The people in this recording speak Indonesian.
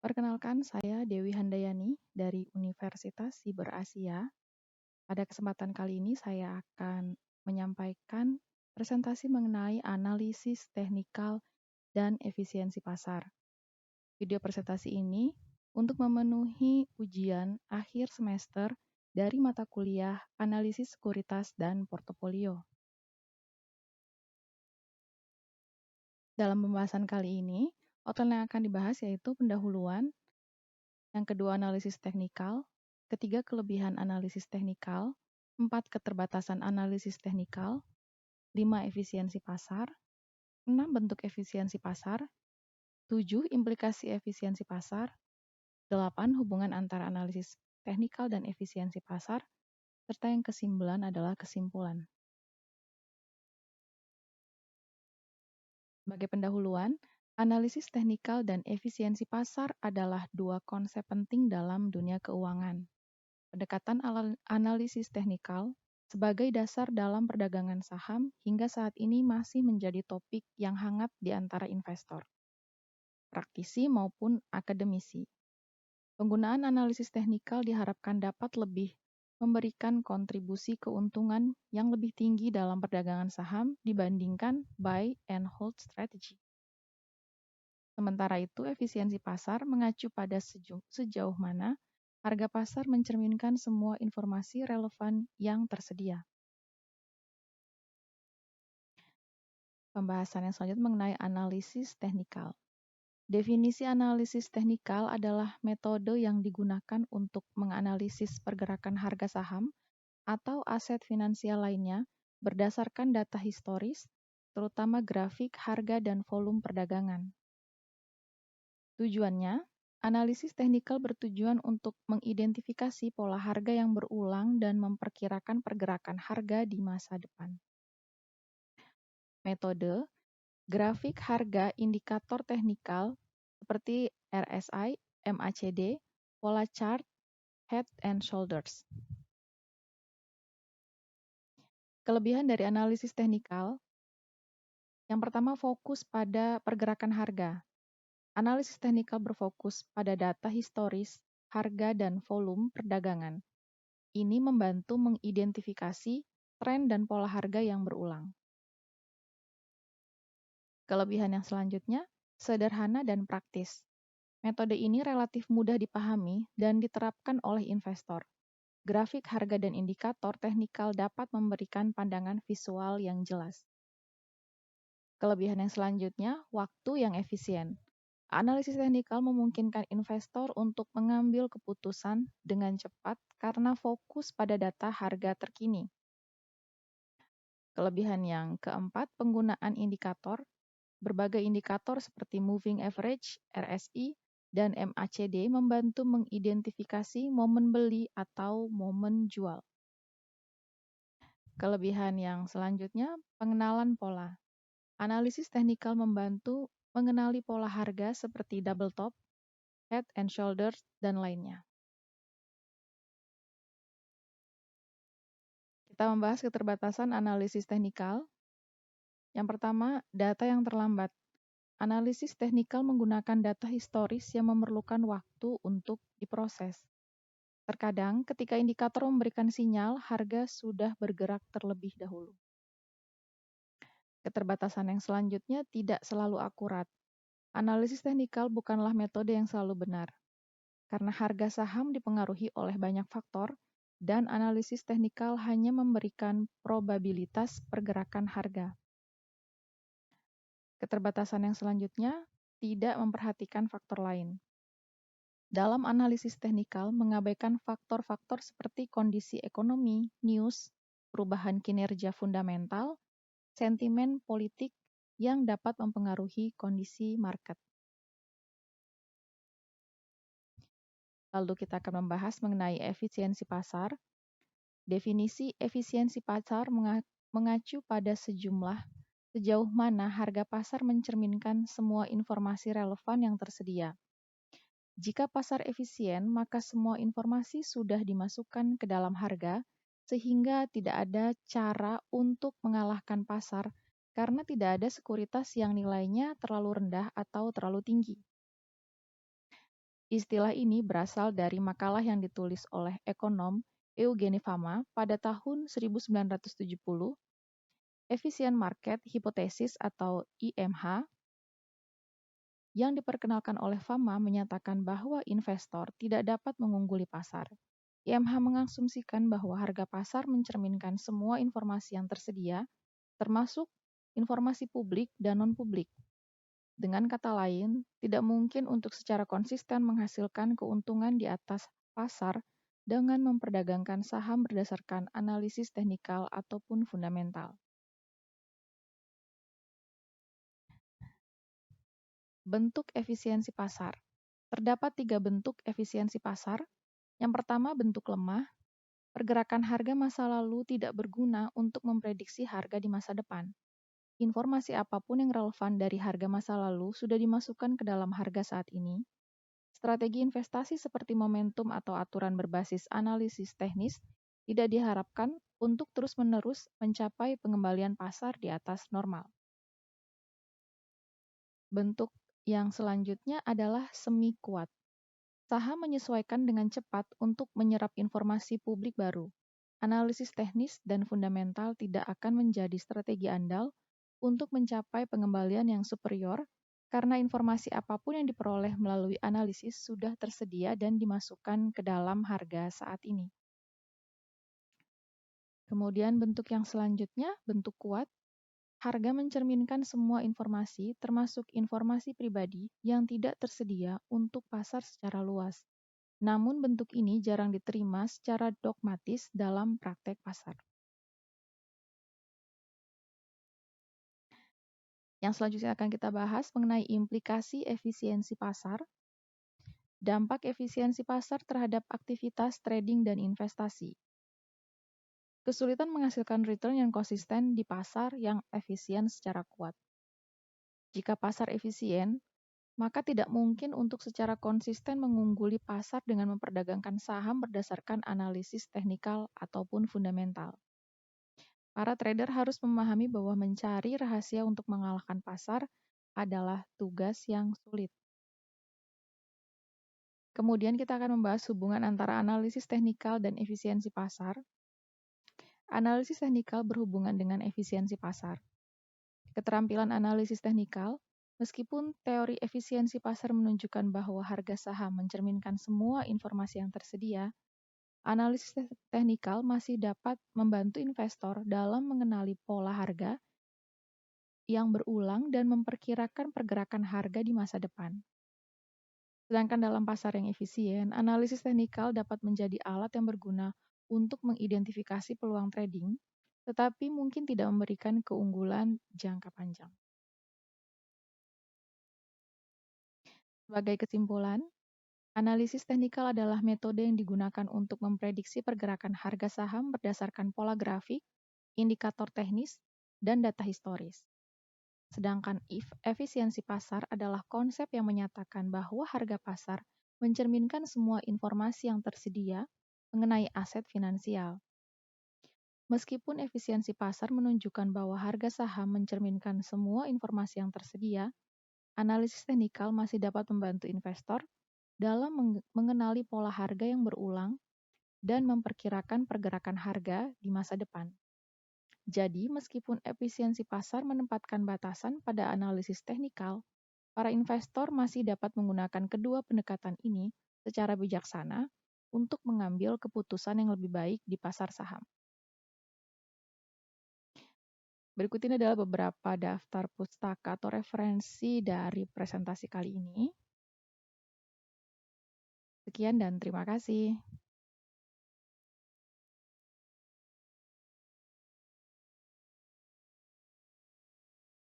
Perkenalkan, saya Dewi Handayani dari Universitas Siber Asia. Pada kesempatan kali ini saya akan menyampaikan presentasi mengenai analisis teknikal dan efisiensi pasar. Video presentasi ini untuk memenuhi ujian akhir semester dari mata kuliah Analisis Sekuritas dan Portofolio. Dalam pembahasan kali ini, outline yang akan dibahas yaitu pendahuluan, yang kedua analisis teknikal, ketiga kelebihan analisis teknikal, 4 keterbatasan analisis teknikal, 5 efisiensi pasar, 6 bentuk efisiensi pasar, 7 implikasi efisiensi pasar, 8 hubungan antara analisis teknikal dan efisiensi pasar, serta yang ke-9 adalah kesimpulan. Sebagai pendahuluan, analisis teknikal dan efisiensi pasar adalah dua konsep penting dalam dunia keuangan. Pendekatan analisis teknikal sebagai dasar dalam perdagangan saham hingga saat ini masih menjadi topik yang hangat di antara investor, praktisi maupun akademisi. Penggunaan analisis teknikal diharapkan dapat lebih memberikan kontribusi keuntungan yang lebih tinggi dalam perdagangan saham dibandingkan buy and hold strategy. Sementara itu, efisiensi pasar mengacu pada sejauh mana harga pasar mencerminkan semua informasi relevan yang tersedia. Pembahasan yang selanjutnya mengenai analisis teknikal. Definisi analisis teknikal adalah metode yang digunakan untuk menganalisis pergerakan harga saham atau aset finansial lainnya berdasarkan data historis, terutama grafik harga dan volume perdagangan. Tujuannya, analisis teknikal bertujuan untuk mengidentifikasi pola harga yang berulang dan memperkirakan pergerakan harga di masa depan. Metode grafik harga indikator teknikal seperti RSI, MACD, pola chart, head and shoulders. Kelebihan dari analisis teknikal, yang pertama fokus pada pergerakan harga. Analisis teknikal berfokus pada data historis, harga, dan volume perdagangan. Ini membantu mengidentifikasi tren dan pola harga yang berulang. Kelebihan yang selanjutnya, sederhana dan praktis. Metode ini relatif mudah dipahami dan diterapkan oleh investor. Grafik harga dan indikator teknikal dapat memberikan pandangan visual yang jelas. Kelebihan yang selanjutnya, waktu yang efisien. Analisis teknikal memungkinkan investor untuk mengambil keputusan dengan cepat karena fokus pada data harga terkini. Kelebihan yang keempat, penggunaan indikator. Berbagai indikator seperti moving average, RSI, dan MACD membantu mengidentifikasi momen beli atau momen jual. Kelebihan yang selanjutnya, pengenalan pola. Analisis teknikal membantu mengenali pola harga seperti double top, head and shoulders, dan lainnya. Kita membahas keterbatasan analisis teknikal. Yang pertama, data yang terlambat. Analisis teknikal menggunakan data historis yang memerlukan waktu untuk diproses. Terkadang, ketika indikator memberikan sinyal, harga sudah bergerak terlebih dahulu. Keterbatasan yang selanjutnya tidak selalu akurat. Analisis teknikal bukanlah metode yang selalu benar, karena harga saham dipengaruhi oleh banyak faktor, dan analisis teknikal hanya memberikan probabilitas pergerakan harga. Keterbatasan yang selanjutnya tidak memperhatikan faktor lain. Dalam analisis teknikal, mengabaikan faktor-faktor seperti kondisi ekonomi, news, perubahan kinerja fundamental, sentimen politik yang dapat mempengaruhi kondisi market. Lalu kita akan membahas mengenai efisiensi pasar. Definisi efisiensi pasar mengacu pada sejauh mana harga pasar mencerminkan semua informasi relevan yang tersedia. Jika pasar efisien, maka semua informasi sudah dimasukkan ke dalam harga, sehingga tidak ada cara untuk mengalahkan pasar karena tidak ada sekuritas yang nilainya terlalu rendah atau terlalu tinggi. Istilah ini berasal dari makalah yang ditulis oleh ekonom Eugene Fama pada tahun 1970, Efficient Market Hypothesis atau IMH, yang diperkenalkan oleh Fama menyatakan bahwa investor tidak dapat mengungguli pasar. IMH mengasumsikan bahwa harga pasar mencerminkan semua informasi yang tersedia, termasuk informasi publik dan non-publik. Dengan kata lain, tidak mungkin untuk secara konsisten menghasilkan keuntungan di atas pasar dengan memperdagangkan saham berdasarkan analisis teknikal ataupun fundamental. Bentuk efisiensi pasar. Terdapat 3 bentuk efisiensi pasar. Yang pertama, bentuk lemah. Pergerakan harga masa lalu tidak berguna untuk memprediksi harga di masa depan. Informasi apapun yang relevan dari harga masa lalu sudah dimasukkan ke dalam harga saat ini. Strategi investasi seperti momentum atau aturan berbasis analisis teknis tidak diharapkan untuk terus-menerus mencapai pengembalian pasar di atas normal. Bentuk yang selanjutnya adalah semi kuat. Saham menyesuaikan dengan cepat untuk menyerap informasi publik baru. Analisis teknis dan fundamental tidak akan menjadi strategi andal untuk mencapai pengembalian yang superior karena informasi apapun yang diperoleh melalui analisis sudah tersedia dan dimasukkan ke dalam harga saat ini. Kemudian bentuk yang selanjutnya, bentuk kuat. Harga mencerminkan semua informasi, termasuk informasi pribadi yang tidak tersedia untuk pasar secara luas. Namun bentuk ini jarang diterima secara dogmatis dalam praktek pasar. Yang selanjutnya akan kita bahas mengenai implikasi efisiensi pasar, dampak efisiensi pasar terhadap aktivitas trading dan investasi. Kesulitan menghasilkan return yang konsisten di pasar yang efisien secara kuat. Jika pasar efisien, maka tidak mungkin untuk secara konsisten mengungguli pasar dengan memperdagangkan saham berdasarkan analisis teknikal ataupun fundamental. Para trader harus memahami bahwa mencari rahasia untuk mengalahkan pasar adalah tugas yang sulit. Kemudian kita akan membahas hubungan antara analisis teknikal dan efisiensi pasar. Analisis teknikal berhubungan dengan efisiensi pasar. Keterampilan analisis teknikal. Meskipun teori efisiensi pasar menunjukkan bahwa harga saham mencerminkan semua informasi yang tersedia, analisis teknikal masih dapat membantu investor dalam mengenali pola harga yang berulang dan memperkirakan pergerakan harga di masa depan. Sedangkan dalam pasar yang efisien, analisis teknikal dapat menjadi alat yang berguna untuk mengidentifikasi peluang trading, tetapi mungkin tidak memberikan keunggulan jangka panjang. Sebagai kesimpulan, analisis teknikal adalah metode yang digunakan untuk memprediksi pergerakan harga saham berdasarkan pola grafik, indikator teknis, dan data historis. Sedangkan efisiensi pasar adalah konsep yang menyatakan bahwa harga pasar mencerminkan semua informasi yang tersedia mengenai aset finansial. Meskipun efisiensi pasar menunjukkan bahwa harga saham mencerminkan semua informasi yang tersedia, analisis teknikal masih dapat membantu investor dalam mengenali pola harga yang berulang dan memperkirakan pergerakan harga di masa depan. Jadi, meskipun efisiensi pasar menempatkan batasan pada analisis teknikal, para investor masih dapat menggunakan kedua pendekatan ini secara bijaksana untuk mengambil keputusan yang lebih baik di pasar saham. Berikut ini adalah beberapa daftar pustaka atau referensi dari presentasi kali ini. Sekian dan terima kasih.